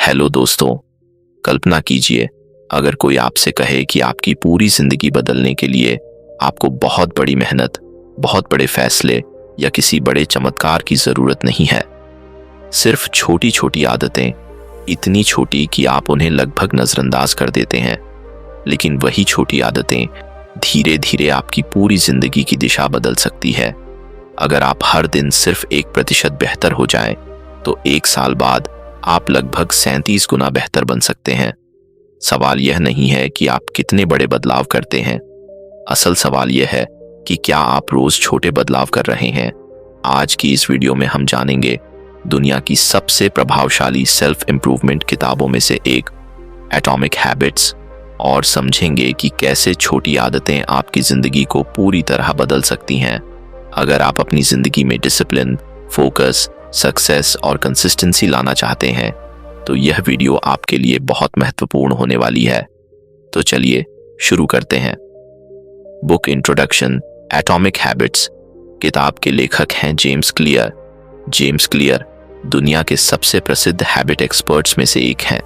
Hello दोस्तों, कल्पना कीजिए अगर कोई आपसे कहे कि आपकी पूरी जिंदगी बदलने के लिए आपको बहुत बड़ी मेहनत, बहुत बड़े फैसले या किसी बड़े चमत्कार की जरूरत नहीं है। सिर्फ छोटी छोटी आदतें, इतनी छोटी कि आप उन्हें लगभग नजरअंदाज कर देते हैं, लेकिन वही छोटी आदतें धीरे धीरे आपकी पूरी जिंदगी की दिशा बदल सकती है। अगर आप हर दिन सिर्फ 1% बेहतर हो जाएं, तो 1 साल बाद आप लगभग 37 गुना बेहतर बन सकते हैं। सवाल यह नहीं है कि आप कितने बड़े बदलाव करते हैं, असल सवाल यह है कि क्या आप रोज छोटे बदलाव कर रहे हैं। आज की इस वीडियो में हम जानेंगे दुनिया की सबसे प्रभावशाली सेल्फ इंप्रूवमेंट किताबों में से एक, एटॉमिक हैबिट्स, और समझेंगे कि कैसे छोटी आदतें आपकी जिंदगी को पूरी तरह बदल सकती हैं। अगर आप अपनी जिंदगी में डिसिप्लिन, फोकस, सक्सेस और कंसिस्टेंसी लाना चाहते हैं, तो यह वीडियो आपके लिए बहुत महत्वपूर्ण होने वाली है। तो चलिए शुरू करते हैं। Book introduction, atomic habits. किताब के लेखक हैं जेम्स क्लियर। जेम्स क्लियर दुनिया के सबसे प्रसिद्ध हैबिट एक्सपर्ट्स में से एक हैं।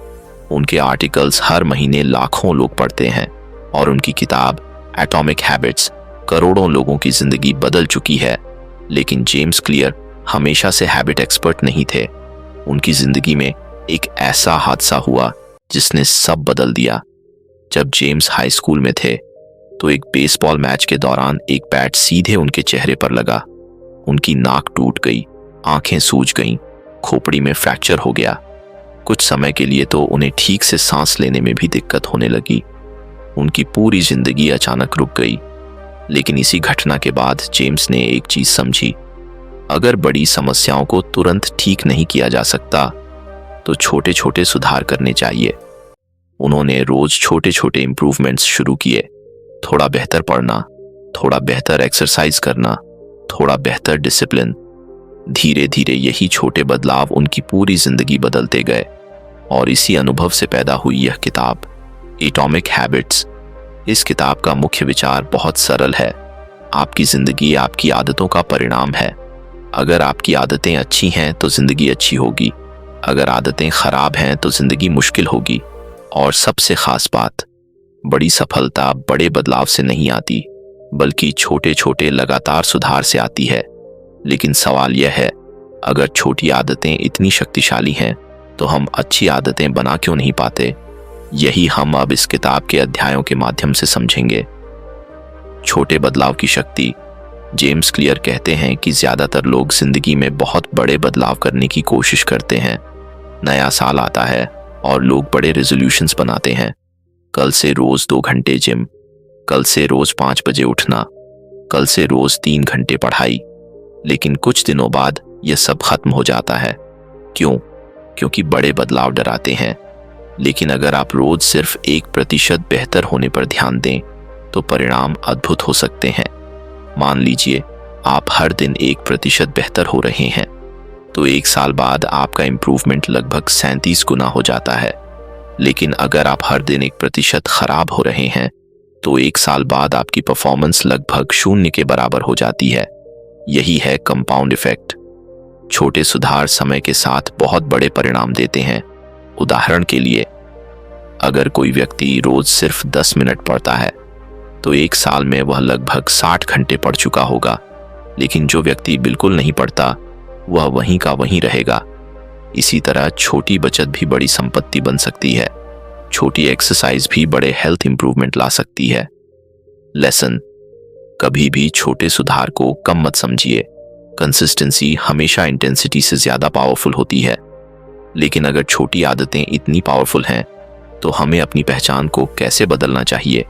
उनके आर्टिकल्स हर महीने लाखों लोग पढ़ते हैं और उनकी किताब एटॉमिक हैबिट्स करोड़ों लोगों की जिंदगी बदल चुकी है। लेकिन जेम्स क्लियर हमेशा से हैबिट एक्सपर्ट नहीं थे। उनकी जिंदगी में एक ऐसा हादसा हुआ जिसने सब बदल दिया। जब जेम्स हाई स्कूल में थे तो एक बेसबॉल मैच के दौरान एक बैट सीधे उनके चेहरे पर लगा। उनकी नाक टूट गई, आंखें सूज गईं, खोपड़ी में फ्रैक्चर हो गया। कुछ समय के लिए तो उन्हें ठीक से सांस लेने में भी दिक्कत होने लगी। उनकी पूरी जिंदगी अचानक रुक गई। लेकिन इसी घटना के बाद जेम्स ने एक चीज समझी, अगर बड़ी समस्याओं को तुरंत ठीक नहीं किया जा सकता तो छोटे छोटे सुधार करने चाहिए। उन्होंने रोज छोटे छोटे इंप्रूवमेंट्स शुरू किए। थोड़ा बेहतर पढ़ना, थोड़ा बेहतर एक्सरसाइज करना, थोड़ा बेहतर डिसिप्लिन। धीरे धीरे यही छोटे बदलाव उनकी पूरी जिंदगी बदलते गए और इसी अनुभव से पैदा हुई यह किताब, एटॉमिक हैबिट्स। इस किताब का मुख्य विचार बहुत सरल है। आपकी जिंदगी आपकी आदतों का परिणाम है। अगर आपकी आदतें अच्छी हैं तो जिंदगी अच्छी होगी, अगर आदतें खराब हैं तो जिंदगी मुश्किल होगी। और सबसे खास बात, बड़ी सफलता बड़े बदलाव से नहीं आती, बल्कि छोटे छोटे लगातार सुधार से आती है। लेकिन सवाल यह है, अगर छोटी आदतें इतनी शक्तिशाली हैं तो हम अच्छी आदतें बना क्यों नहीं पाते? यही हम अब इस किताब के अध्यायों के माध्यम से समझेंगे। छोटे बदलाव की शक्ति। जेम्स क्लियर कहते हैं कि ज्यादातर लोग जिंदगी में बहुत बड़े बदलाव करने की कोशिश करते हैं। नया साल आता है और लोग बड़े रेजोल्यूशंस बनाते हैं। कल से रोज 2 घंटे जिम, कल से रोज 5 बजे उठना, कल से रोज 3 घंटे पढ़ाई। लेकिन कुछ दिनों बाद यह सब खत्म हो जाता है। क्यों? क्योंकि बड़े बदलाव डराते हैं। लेकिन अगर आप रोज सिर्फ 1% बेहतर होने पर ध्यान दें तो परिणाम अद्भुत हो सकते हैं। मान लीजिए आप हर दिन 1% बेहतर हो रहे हैं, तो 1 साल बाद आपका इंप्रूवमेंट लगभग 37 गुना हो जाता है। लेकिन अगर आप हर दिन 1% खराब हो रहे हैं, तो 1 साल बाद आपकी परफॉर्मेंस लगभग 0 के बराबर हो जाती है। यही है कंपाउंड इफेक्ट। छोटे सुधार समय के साथ बहुत बड़े परिणाम देते हैं। उदाहरण के लिए, अगर कोई व्यक्ति रोज सिर्फ 10 मिनट पढ़ता है तो 1 साल में वह लगभग 60 घंटे पढ़ चुका होगा। लेकिन जो व्यक्ति बिल्कुल नहीं पढ़ता, वह वहीं का वहीं रहेगा। इसी तरह छोटी बचत भी बड़ी संपत्ति बन सकती है। छोटी एक्सरसाइज भी बड़े हेल्थ इंप्रूवमेंट ला सकती है। लेसन, कभी भी छोटे सुधार को कम मत समझिए। कंसिस्टेंसी हमेशा इंटेंसिटी से ज्यादा पावरफुल होती है। लेकिन अगर छोटी आदतें इतनी पावरफुल हैं, तो हमें अपनी पहचान को कैसे बदलना चाहिए?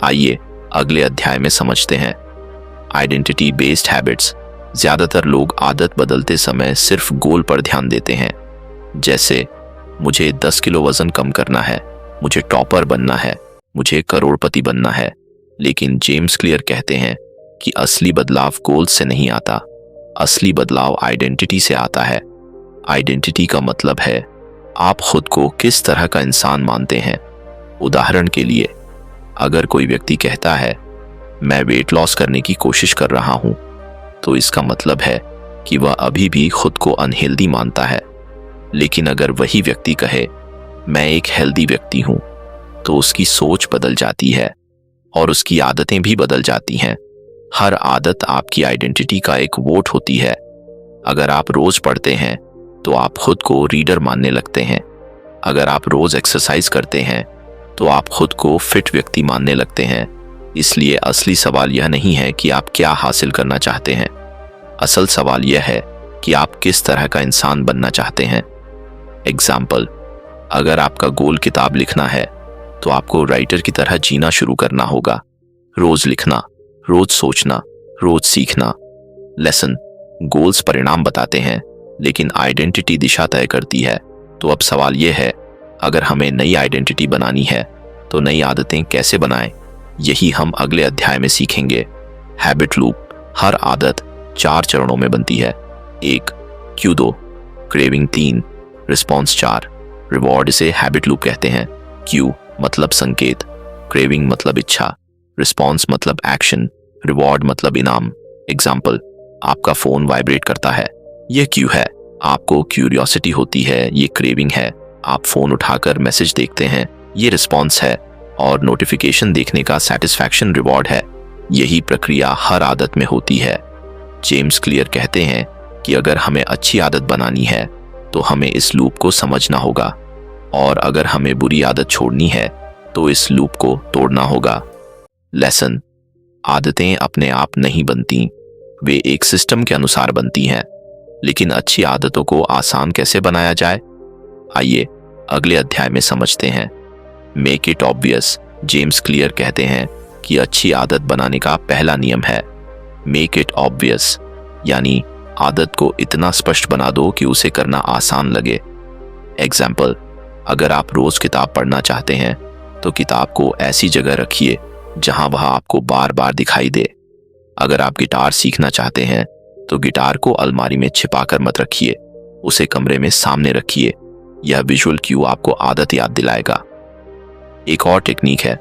आइए अगले अध्याय में समझते हैं। Identity based habits. ज्यादातर लोग आदत बदलते समय सिर्फ गोल पर ध्यान देते हैं, जैसे मुझे 10 किलो वजन कम करना है, मुझे टॉपर बनना है, मुझे करोड़पति बनना है। लेकिन जेम्स क्लियर कहते हैं कि असली बदलाव गोल से नहीं आता, असली बदलाव आइडेंटिटी से आता है। आइडेंटिटी का मतलब है आप खुद को किस तरह का इंसान मानते हैं। उदाहरण के लिए, अगर कोई व्यक्ति कहता है मैं वेट लॉस करने की कोशिश कर रहा हूं, तो इसका मतलब है कि वह अभी भी खुद को अनहेल्दी मानता है। लेकिन अगर वही व्यक्ति कहे मैं एक हेल्दी व्यक्ति हूं, तो उसकी सोच बदल जाती है और उसकी आदतें भी बदल जाती हैं। हर आदत आपकी आइडेंटिटी का एक वोट होती है। अगर आप रोज पढ़ते हैं तो आप खुद को रीडर मानने लगते हैं। अगर आप रोज एक्सरसाइज करते हैं तो आप खुद को फिट व्यक्ति मानने लगते हैं। इसलिए असली सवाल यह नहीं है कि आप क्या हासिल करना चाहते हैं, असल सवाल यह है कि आप किस तरह का इंसान बनना चाहते हैं। एग्जाम्पल, अगर आपका गोल किताब लिखना है तो आपको राइटर की तरह जीना शुरू करना होगा। रोज लिखना, रोज सोचना, रोज सीखना। लेसन, गोल्स परिणाम बताते हैं लेकिन आइडेंटिटी दिशा तय करती है। तो अब सवाल यह है, अगर हमें नई आइडेंटिटी बनानी है तो नई आदतें कैसे बनाएं? यही हम अगले अध्याय में सीखेंगे। Habit loop. हर आदत 4 चरणों में बनती है। 1 क्यू 2, क्रेविंग 3, रिस्पॉन्स 4। रिवॉर्ड इसे हैबिट लूप कहते हैं। क्यू मतलब संकेत, क्रेविंग मतलब इच्छा, रिस्पॉन्स मतलब एक्शन, रिवॉर्ड मतलब इनाम। एग्जाम्पल, आपका फोन वाइब्रेट करता है, यह क्यू है। आपको क्यूरियोसिटी होती है, ये क्रेविंग है। आप फोन उठाकर मैसेज देखते हैं, ये रिस्पॉन्स है। और नोटिफिकेशन देखने का सेटिस्फैक्शन रिवॉर्ड है। यही प्रक्रिया हर आदत में होती है। जेम्स क्लियर कहते हैं कि अगर हमें अच्छी आदत बनानी है तो हमें इस लूप को समझना होगा, और अगर हमें बुरी आदत छोड़नी है तो इस लूप को तोड़ना होगा। लेसन, आदतें अपने आप नहीं बनती, वे एक सिस्टम के अनुसार बनती हैं। लेकिन अच्छी आदतों को आसान कैसे बनाया जाए, आइए अगले अध्याय में समझते हैं। Make it obvious. James clear कहते हैं कि अच्छी आदत बनाने का पहला नियम है मेक इट ऑब्वियस, यानी आदत को इतना स्पष्ट बना दो कि उसे करना आसान लगे। एग्जाम्पल, अगर आप रोज किताब पढ़ना चाहते हैं तो किताब को ऐसी जगह रखिए जहां वह आपको बार बार दिखाई दे। अगर आप गिटार सीखना चाहते हैं तो गिटार को अलमारी में छिपाकर मत रखिए, उसे कमरे में सामने रखिए। यह विजुअल क्यू आपको आदत याद दिलाएगा। एक और टेक्निक है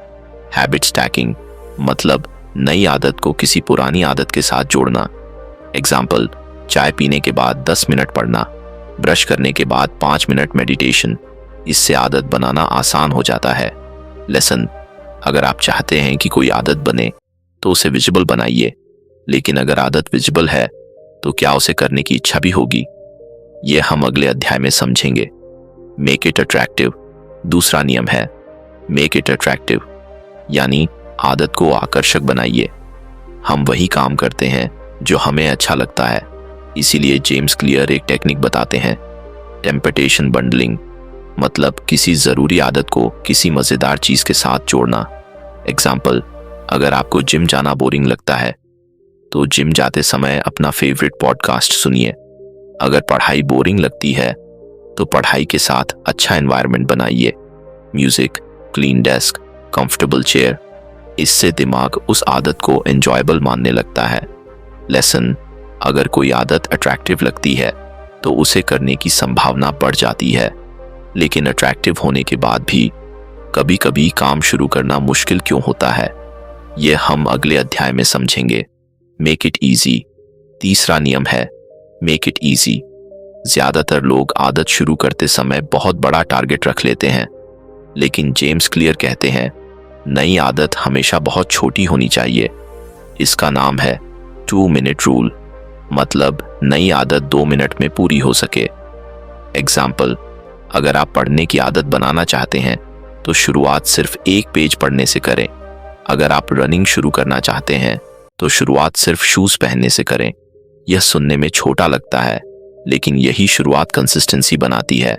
हैबिट स्टैकिंग, मतलब नई आदत को किसी पुरानी आदत के साथ जोड़ना। एग्जाम्पल, चाय पीने के बाद 10 मिनट पढ़ना, ब्रश करने के बाद 5 मिनट मेडिटेशन। इससे आदत बनाना आसान हो जाता है। लेसन, अगर आप चाहते हैं कि कोई आदत बने तो उसे विजिबल बनाइए, लेकिन अगर आदत विजिबल है तो क्या उसे करने की इच्छा भी होगी? यह हम अगले अध्याय में समझेंगे। Make it attractive. दूसरा नियम है मेक इट अट्रैक्टिव, यानी आदत को आकर्षक बनाइए। हम वही काम करते हैं जो हमें अच्छा लगता है, इसीलिए जेम्स क्लियर एक टेक्निक बताते हैं टेम्पटेशन बंडलिंग, मतलब किसी जरूरी आदत को किसी मजेदार चीज के साथ जोड़ना। एग्जाम्पल, अगर आपको जिम जाना बोरिंग लगता है तो जिम जाते समय अपना फेवरेट पॉडकास्ट सुनिए। अगर पढ़ाई बोरिंग लगती है तो पढ़ाई के साथ अच्छा एनवायरनमेंट बनाइए, music, clean desk, comfortable chair. इससे दिमाग उस आदत को एंजॉयबल मानने लगता है। लेसन, अगर कोई आदत अट्रैक्टिव लगती है तो उसे करने की संभावना बढ़ जाती है, लेकिन अट्रैक्टिव होने के बाद भी कभी कभी काम शुरू करना मुश्किल क्यों होता है, यह हम अगले अध्याय में समझेंगे। Make it easy. तीसरा नियम है मेक इट ईजी। ज्यादातर लोग आदत शुरू करते समय बहुत बड़ा टारगेट रख लेते हैं, लेकिन जेम्स क्लियर कहते हैं नई आदत हमेशा बहुत छोटी होनी चाहिए। इसका नाम है 2 मिनट रूल, मतलब नई आदत 2 मिनट में पूरी हो सके। एग्जाम्पल, अगर आप पढ़ने की आदत बनाना चाहते हैं तो शुरुआत सिर्फ 1 पेज पढ़ने से करें। अगर आप रनिंग शुरू करना चाहते हैं तो शुरुआत सिर्फ शूज पहनने से करें। यह सुनने में छोटा लगता है, लेकिन यही शुरुआत कंसिस्टेंसी बनाती है।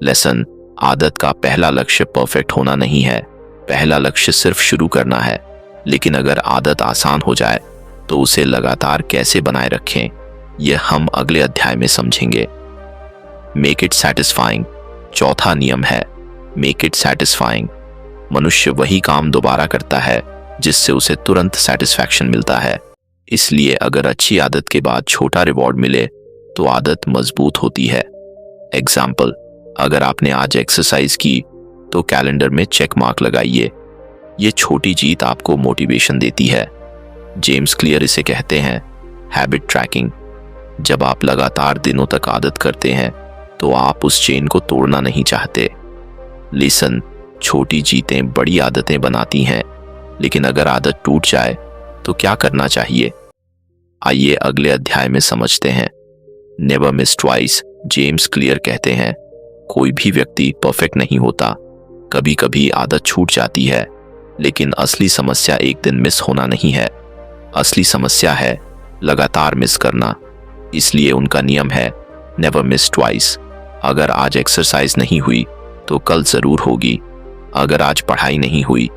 लेसन, आदत का पहला लक्ष्य परफेक्ट होना नहीं है, पहला लक्ष्य सिर्फ शुरू करना है। लेकिन अगर आदत आसान हो जाए तो उसे लगातार कैसे बनाए रखें, यह हम अगले अध्याय में समझेंगे। Make it satisfying. चौथा नियम है मेक इट सैटिस्फाइंग। मनुष्य वही काम दोबारा करता है जिससे उसे तुरंत सेटिस्फैक्शन मिलता है। इसलिए अगर अच्छी आदत के बाद छोटा रिवॉर्ड मिले तो आदत मजबूत होती है। एग्जाम्पल, अगर आपने आज एक्सरसाइज की तो कैलेंडर में चेक मार्क लगाइए। ये छोटी जीत आपको मोटिवेशन देती है। जेम्स क्लियर इसे कहते हैं हैबिट ट्रैकिंग। जब आप लगातार दिनों तक आदत करते हैं तो आप उस चेन को तोड़ना नहीं चाहते। लिसन, छोटी जीतें बड़ी आदतें बनाती हैं, लेकिन अगर आदत टूट जाए तो क्या करना चाहिए? आइए अगले अध्याय में समझते हैं। Never miss twice. James clear कहते हैं, कोई भी व्यक्ति परफेक्ट नहीं होता। कभी कभी आदत छूट जाती है, लेकिन असली समस्या एक दिन मिस होना नहीं है। असली समस्या है लगातार मिस करना। इसलिए उनका नियम है नेवर मिस ट्वाइस। अगर आज एक्सरसाइज नहीं हुई तो कल जरूर होगी। अगर आज पढ़ाई नहीं हुई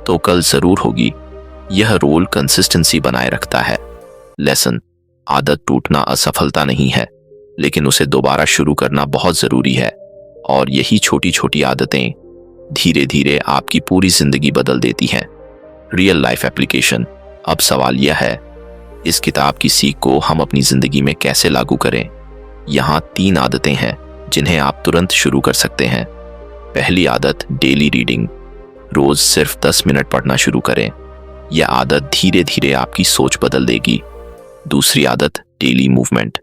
तो कल जरूर होगी। यह रोल कंसिस्टेंसी बनाए रखता है। लेसन, आदत टूटना असफलता नहीं है, लेकिन उसे दोबारा शुरू करना बहुत जरूरी है। और यही छोटी छोटी आदतें धीरे धीरे आपकी पूरी जिंदगी बदल देती हैं। Real life application. अब सवाल यह है, इस किताब की सीख को हम अपनी जिंदगी में कैसे लागू करें? यहाँ 3 आदतें हैं जिन्हें आप तुरंत शुरू कर सकते हैं। पहली आदत, डेली रीडिंग। रोज सिर्फ 10 मिनट पढ़ना शुरू करें। यह आदत धीरे धीरे आपकी सोच बदल देगी। दूसरी आदत, डेली मूवमेंट।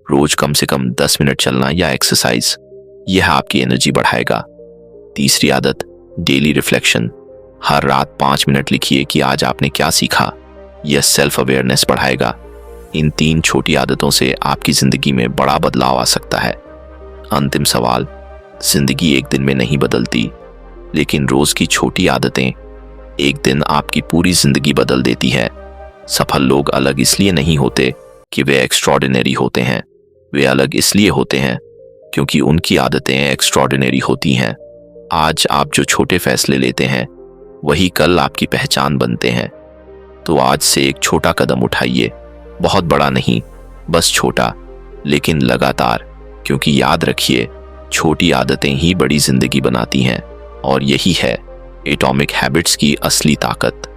रोज कम से कम 10 मिनट चलना या एक्सरसाइज, यह आपकी एनर्जी बढ़ाएगा। तीसरी आदत, डेली रिफ्लेक्शन। हर रात 5 मिनट लिखिए कि आज आपने क्या सीखा। यह सेल्फ अवेयरनेस बढ़ाएगा। इन 3 छोटी आदतों से आपकी जिंदगी में बड़ा बदलाव आ सकता है। अंतिम सवाल, जिंदगी एक दिन में नहीं बदलती, लेकिन रोज की छोटी आदतें एक दिन आपकी पूरी जिंदगी बदल देती है। सफल लोग अलग इसलिए नहीं होते कि वे एक्स्ट्रॉर्डिनरी होते हैं, वे अलग इसलिए होते हैं क्योंकि उनकी आदतें एक्स्ट्रॉर्डिनरी होती हैं। आज आप जो छोटे फैसले लेते हैं वही कल आपकी पहचान बनते हैं। तो आज से एक छोटा कदम उठाइए, बहुत बड़ा नहीं, बस छोटा, लेकिन लगातार। क्योंकि याद रखिए, छोटी आदतें ही बड़ी जिंदगी बनाती हैं। और यही है एटॉमिक हैबिट्स की असली ताकत।